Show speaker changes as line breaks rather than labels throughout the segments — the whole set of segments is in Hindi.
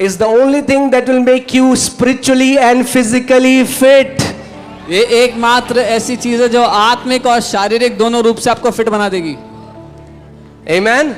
is the only thing that will make you spiritually and physically fit.
ये एकमात्र ऐसी चीज है जो आत्मिक और शारीरिक दोनों रूप से आपको फिट बना देगी.
Amen.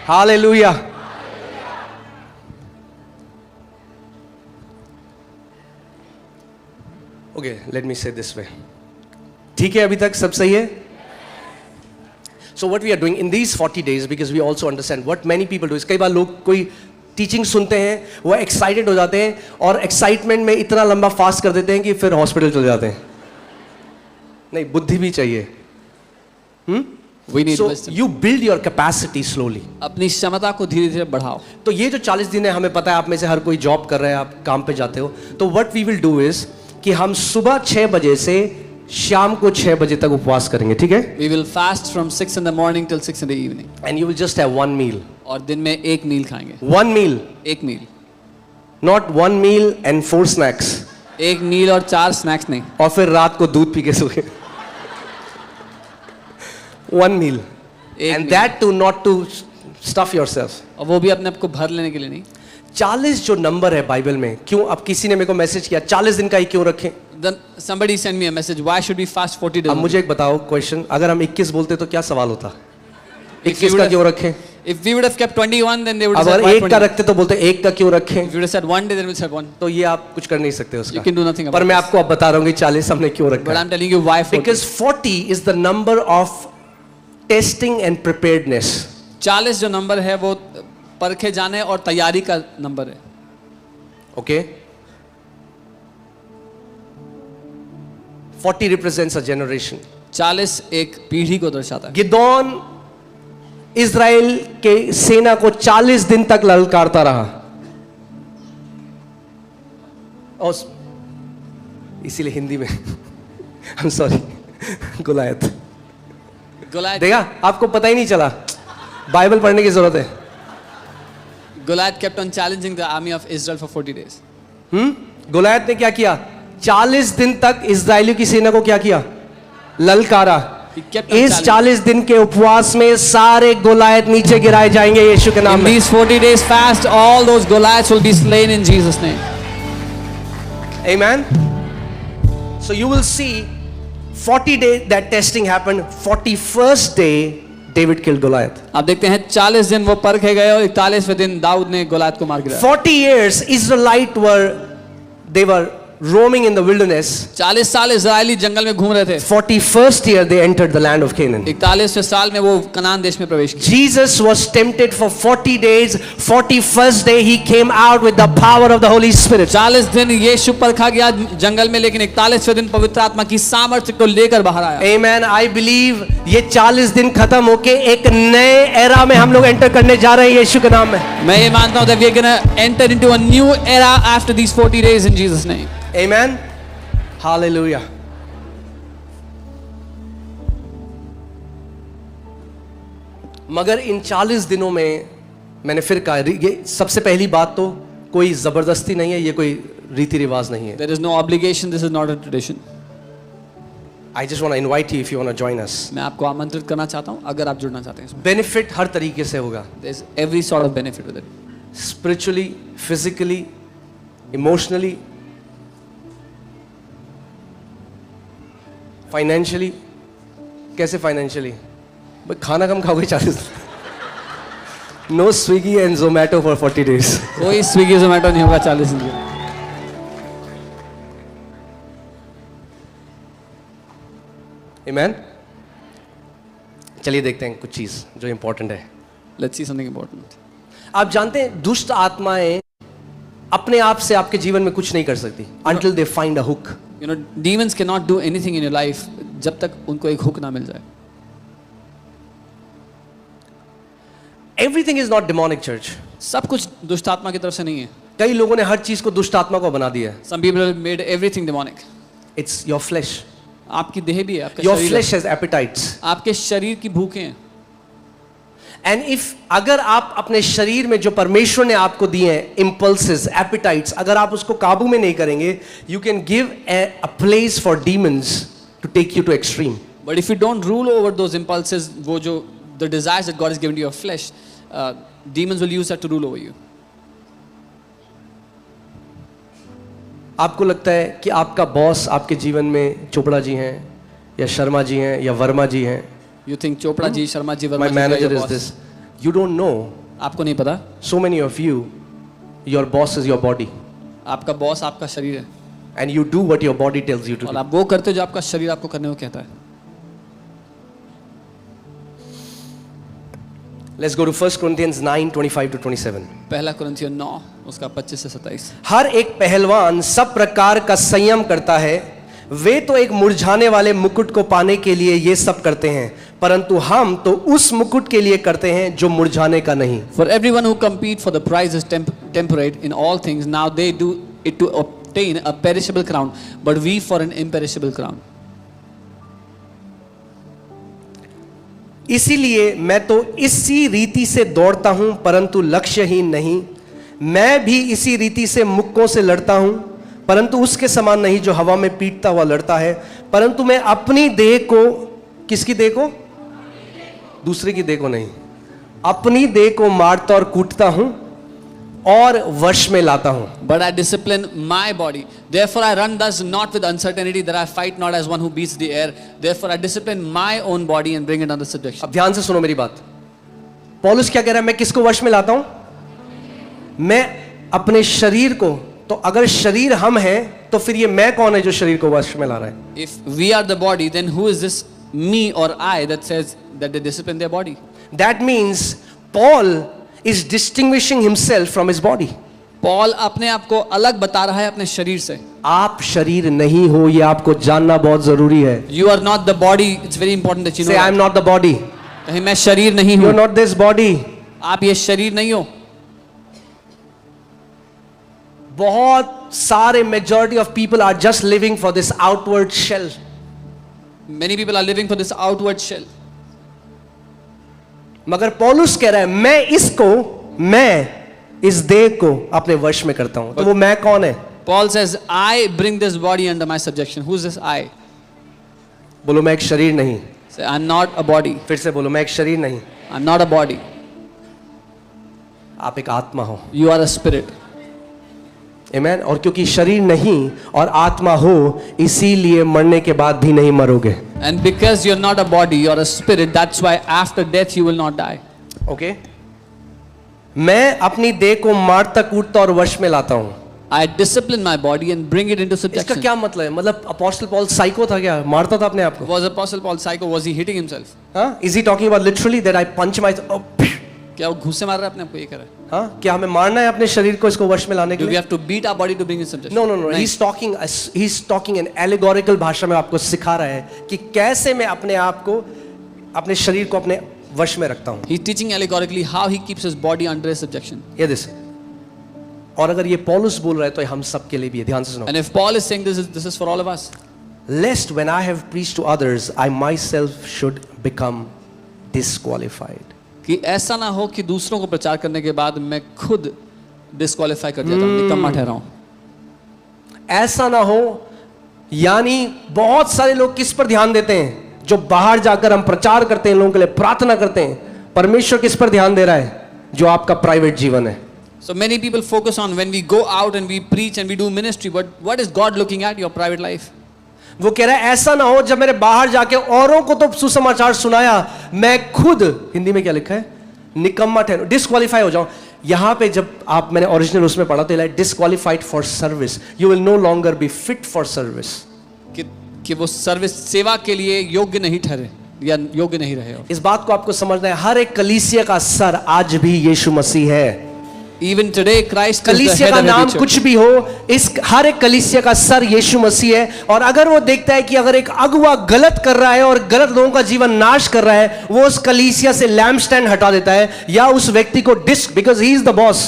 Hallelujah. Okay, let me say this way. ठीक है, अभी तक सब सही है? So what we are doing in these 40 days, because we also understand what many people do is, कई बार लोग कोई टीचिंग सुनते हैं, वो एक्साइटेड हो जाते हैं और एक्साइटमेंट में इतना लंबा फास्ट कर देते हैं कि फिर हॉस्पिटल चले जाते हैं. नहीं, बुद्धि भी चाहिए.
We need
So
wisdom.
you build your capacity slowly.
अपनी क्षमता को धीरे धीरे बढ़ाओ.
तो ये जो 40 दिन है, हमें पता है आप में से हर कोई जॉब कर रहा है, आप काम पे जाते हो, तो what we will do is कि हम सुबह 6 बजे से शाम को 6 बजे तक उपवास करेंगे, ठीक है?
We will fast from 6 in the morning till 6 in the evening.
And you will just have one meal.
और दिन में एक मील खाएंगे.
One meal,
एक मील.
not one meal and 4 snacks.
एक मील और 4 स्नैक्स नहीं.
और फिर रात को दूध पी के सोए. One meal. And that too not to stuff yourself.
और वो भी अपने आप को भर लेने के लिए नहीं.
40 जो नंबर है बाइबल में, क्यों? अब किसी ने मेरे को मैसेज किया 40 दिन का ही क्यों रखें?
Then somebody sent me a message. Why should we fast 40 days?
अब मुझे एक बताओ क्वेश्चन, अगर हम 21 बोलते तो क्या सवाल होता?
If
21
we
का
would
क्यों रखें?
If we would have kept 21, then they would have
अगर
said why
1 का
21?
रखते तो बोलते 1 का क्यों रखें?
If you would have said 1 day, then we would have said 1.
तो ये आप कुछ कर नहीं सकते उसका.
You can do nothing about
पर मैं
this.
आपको अब बता रहा हूँ कि 40 हमने क्यों रखा
But
है.
I'm telling you why 40.
Because 40 is the number of testing and preparedness.
40 जो नंबर है वो परखे जाने और तैयारी का नंबर है.
Okay? 40 represents a generation.
40 एक पीढ़ी को दर्शाता है.
गिदोन इज़राइल के सेना को 40 दिन तक ललकारता रहा. और इसीलिए हिंदी में I'm sorry, गुलायत.
Goliath
देखा, आपको पता ही नहीं चला. बाइबल पढ़ने की जरूरत है.
kept on challenging the army of Israel for 40 days.
गुलायत ने क्या किया? 40 दिन तक इज़राइलियों की सेना को क्या किया? ललकारा.
He kept on
इस
challenging.
40 दिन के उपवास में सारे गुलायत नीचे गिराए जाएंगे यीशु के नाम
In
में.
these 40 days fast, all those Goliaths will be slain in Jesus' name.
Amen. So you will see 40 days that testing happened. 41st day David killed Goliath.
आप देखते हैं 40 दिन वो परखे गए और 41वें दिन दाऊद ने गोलायत को मार गिराया.
40 years Israelites were roaming in the wilderness.
40 साल इजरायली जंगल में घूम रहे थे.
41st year they entered the land of Canaan.
41वें साल में वो कनान देश में प्रवेश किया.
Jesus was tempted for 40 days. 41st day he came out with the power of the Holy Spirit.
40 दिन यीशु परखा गया जंगल में, लेकिन 41वें दिन पवित्र आत्मा की सामर्थ्य को लेकर बाहर आया.
Amen. I believe ये 40 दिन खत्म होके एक नए एरा में हम लोग एंटर करने जा रहे हैं यीशु के नाम में.
मैं ये मानता हूं that we are going to enter into a new era after these 40 days in Jesus name.
Amen. Hallelujah. मगर इन 40 दिनों में मैंने फिर कहा, ये सबसे पहली बात तो कोई जबरदस्ती नहीं है, ये कोई रीति रिवाज नहीं है.
There is no obligation, this is not a tradition.
I just want to invite you if you want to join us.
मैं आपको आमंत्रित करना चाहता हूं अगर आप जुड़ना चाहते हैं इसमें.
बेनिफिट हर तरीके से होगा.
There is every sort of benefit with it.
Spiritually, physically, emotionally, financially. कैसे फाइनेंशियली? भाई खाना कम खाओगे 40. No Swiggy and Zomato for 40 days.
कोई स्विगी जोमेटो नहीं होगा 40 दिन के.
Amen. चलिए देखते हैं कुछ चीज जो इंपॉर्टेंट है.
Let's see something important.
आप जानते हैं दुष्ट आत्माएं अपने आप से आपके जीवन में कुछ नहीं कर सकती until they find a hook.
You know, demons cannot do anything in your life जब तक उनको एक हुक ना मिल जाए.
Everything is not demonic, church.
सब कुछ दुष्ट आत्मा की तरफ से नहीं है.
कई लोगों ने हर चीज को दुष्ट आत्मा को बना दिया है.
Some people have made everything demonic.
It's your flesh.
आपकी देह भी है, आपका
Your
शरीर
flesh
है.
has appetites.
आपके शरीर की भूखें हैं.
एंड इफ अगर आप अपने शरीर में जो परमेश्वर ने आपको दिए हैं इम्पल्सेस, एपिटाइट्स, अगर आप उसको काबू में नहीं करेंगे, you can give a place for demons to take you to extreme.
But if you don't rule over those impulses, वो जो the desires that God has given to your flesh, demons will use that to rule over you.
आपको लगता है कि आपका बॉस आपके जीवन में चोपड़ा जी हैं या शर्मा जी हैं या वर्मा जी हैं?
You think Chopra ji, Sharma ji, Verma
My
ji,
manager
your
is
boss.
this. You don't know.
आपको नहीं पता,
So many of you, your boss is your body,
आपका बॉस आपका शरीर है
and you do what your body tells you to
और
do.
आप वो करते हो जो आपका शरीर आपको करने को कहता है.
Let's go to 1 Corinthians 9:25 to 27.
पहला कुरिन्थियों 9 उसका 25 से 27.
हर एक पहलवान सब प्रकार का संयम करता है. वे तो एक मुरझाने वाले मुकुट को पाने के लिए ये सब करते हैं, परंतु हम तो उस मुकुट के लिए करते हैं जो मुरझाने का नहीं.
For everyone who compete for the prize is temperate in all things. Now they do it to obtain a perishable crown, but we for an imperishable crown.
इसीलिए मैं तो इसी रीति से दौड़ता हूं, परंतु लक्ष्यहीन नहीं. मैं भी इसी रीति से मुक्कों से लड़ता हूं, परंतु उसके समान नहीं जो हवा में पीटता हुआ लड़ता है. परंतु मैं अपनी देह को, किसकी देह को? दूसरे की देह को नहीं, अपनी देह को मारता और कूटता हूं और वश में लाता हूं.
But I discipline my body. Therefore I run thus not with uncertainty, that I fight not as one who beats the air. Therefore I discipline my own body and bring it under subjection.
अब ध्यान से सुनो मेरी बात. पौलुस क्या कह रहा है? मैं किसको वश में लाता हूं? मैं अपने शरीर को. तो अगर शरीर हम हैं तो फिर ये मैं कौन है जो शरीर को वश में ला रहा है?
If we are the body, then who is this me or I that says that they discipline their body?
That means Paul is distinguishing himself from his body.
Paul अपने आप को अलग बता रहा है अपने शरीर से.
आप शरीर नहीं हो, ये आपको जानना बहुत जरूरी है.
You are not the body. It's very important that you know.
Say I am not the body.
कहीं मैं शरीर नहीं
You
हूँ.
are not this body.
आप ये शरीर नहीं हो.
बहुत सारे majority of people are just living for this outward shell.
Many people are living for this outward shell.
मगर पौलुस कह रहा है मैं इस देह को अपने वश में करता हूं. तो वो मैं कौन है?
Paul says, I bring this body under my subjection. Who is this I?
बोलो मैं एक शरीर नहीं.
Say, I'm not a body.
फिर से बोलो मैं एक शरीर नहीं.
I'm not a body.
आप एक आत्मा हो.
You are a spirit.
आमेन. और क्योंकि शरीर नहीं और आत्मा हो, इसीलिए मरने के बाद भी नहीं मरोगे.
And because you're not a body, you're a spirit, that's why after death you will not die.
Okay. मैं अपनी देह को मारता कूटता और वश में लाता हूं.
I discipline my body and bring it into
इसका
subjection.
क्या मतलब है? मतलब अपोस्टल पॉल साइको था क्या? मारता था अपने आप को?
Was Apostle Paul psycho? Was he hitting himself?
हाँ? Is he talking about literally that I punch my?
क्या वो घूसे मार रहा है अपने आप को, ये कर रहा है?
हाँ? क्या हमें मारना है अपने शरीर को इसको वश में लाने के
Do we
लिए?
have to beat our body to bring it in subjection?
No.
नहीं.
He's talking an allegorical भाषा में आपको सिखा रहा है कि कैसे मैं अपने आप को, अपने शरीर को अपने वश में रखता हूँ.
He's teaching allegorically how he keeps his body under his subjection.
ये दिस. और अगर ये पौलुस बोल रहा है तो ये हम सब के लिए भी है. ध्यान से सुनो.
And if Paul is saying this is for all of us.
Lest when I have preached to others, I myself should become disqualified.
कि ऐसा ना हो कि दूसरों को प्रचार करने के बाद मैं खुद डिस्क्वालीफाई कर जाता हूँ, निकम्मा ठहराऊं.
ऐसा ना हो, यानी बहुत सारे लोग किस पर ध्यान देते हैं? जो बाहर जाकर हम प्रचार करते हैं, लोगों के लिए प्रार्थना करते हैं. परमेश्वर किस पर ध्यान दे रहा है? जो आपका प्राइवेट जीवन है.
So many people focus on when we go out and we preach and we do ministry, but what is God looking at? Your private life.
वो कह रहा है ऐसा ना हो जब मेरे बाहर जाके औरों को तो सुसमाचार सुनाया, मैं खुद, हिंदी में क्या लिखा है? निकम्मा ठहरो, डिस्क्वालीफाई हो जाऊं. यहां पे जब आप, मैंने ओरिजिनल उसमें पढ़ा तो disqualified for service. You will no longer be fit for service.
कि वो सर्विस, सेवा के लिए योग्य नहीं ठहरे या योग्य नहीं रहे.
इस बात को आपको समझना है. हर एक कलीसिया का सर आज भी यीशु मसीह है.
Even today Christ is the
कलीसिया
head
का
of
नाम
every church.
कुछ भी हो, इस हर एक कलीसिया का सर यीशु मसीह है. और अगर वो देखता है कि अगर एक अगुआ गलत कर रहा है और गलत लोगों का जीवन नाश कर रहा है, वो उस कलीसिया से लैम्प स्टैंड हटा देता है या उस व्यक्ति को because he is the boss,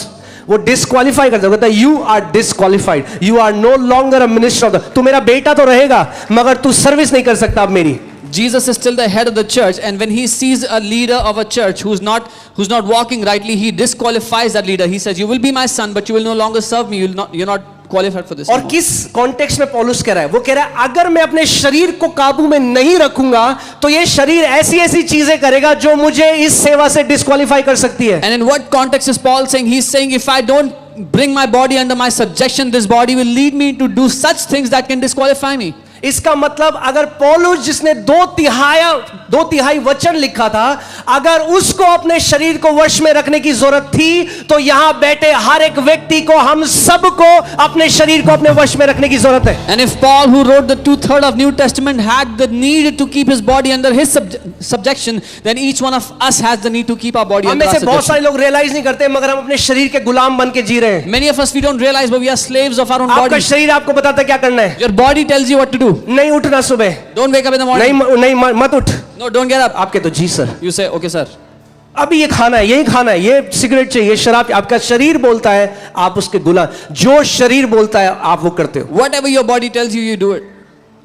वो डिस्क्वालीफाई कर देता है. You are disqualified, you are no longer a minister of the. तू मेरा बेटा तो रहेगा मगर तू सर्विस नहीं कर सकता अब मेरी.
Jesus is still the head of the church, and when he sees a leader of a church who's not walking rightly, he disqualifies that leader. He says, "You will be my son, but you will no longer serve me. You're not qualified for this."
और किस कॉन्टेक्स्ट में पौलुस कह रहा है? वो कह रहा है अगर मैं अपने शरीर को काबू में नहीं रखूंगा तो ये शरीर ऐसी चीजें करेगा जो मुझे इस सेवा से डिस्क्वालीफाई कर सकती है.
And in what context is Paul saying? He's saying, if I don't bring my body under my subjection, this body will lead me to do such things that can disqualify me.
इसका मतलब अगर पौलुस जिसने दो तिहाई वचन लिखा था, अगर उसको अपने शरीर को वश में रखने की जरूरत थी, तो यहां बैठे हर एक व्यक्ति को, हम सबको अपने शरीर को अपने वश में रखने की जरूरत है.
And if Paul, who wrote the 2/3 of New Testament, had the need to keep his body under his subjection, then each one of us has the need to keep our body
हम
under
में
our
से बहुत
subjection.
सारे लोग रियलाइज नहीं करते, मगर हम अपने शरीर के गुलाम बन के जी रहे हैं.
Many of us, we don't realize, but we are slaves of our own
आपका
body.
शरीर आपको बताता है क्या करना है.
Your body tells you what to do.
नहीं उठना सुबह,
Don't wake up in the
नहीं
morning.
नहीं मत उठ.
No, don't get up.
आपके तो जी sir,
You say, okay, sir.
अभी ये खाना है, यही खाना है, ये सिगरेट चाहिए, शराब. आपका शरीर बोलता है, आप उसके गुलाम. जो शरीर बोलता है आप वो करते हो.
Whatever your body tells you, you do it.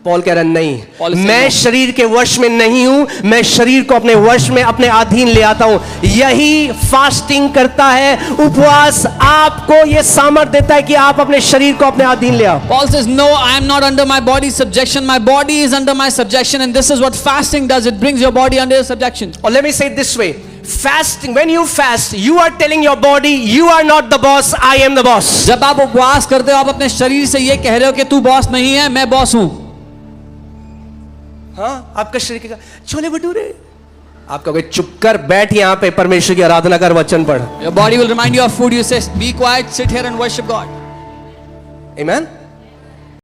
Paul कह रहा है नहीं,
Paul is saying
मैं
no.
शरीर के वश में नहीं हूं, मैं शरीर को अपने वश में, अपने अधीन ले आता हूं. यही फास्टिंग करता है. उपवास आपको यह सामर्थ्य देता है कि आप अपने शरीर को अपने अधीन ले आओ.
Paul says, no, I am not under my body's subjection. My body is under my subjection. And this is what fasting does. It brings your body under your subjection.
Or let me say it this way. Fasting, when you fast, you are telling your body, you are not the boss, I am the boss.
जब आप उपवास करते हो, आप अपने शरीर से ये कह रहे हो कि तू बॉस नहीं है, मैं बॉस हूं.
हाँ, आपका शरीर कहेगा छोले भटूरे, आप कहोगे चुप कर, बैठ यहाँ पे, परमेश्वर की आराधना कर, वचन पढ़.
Your body will remind you of food. You say, be quiet, sit here and worship God.
Amen.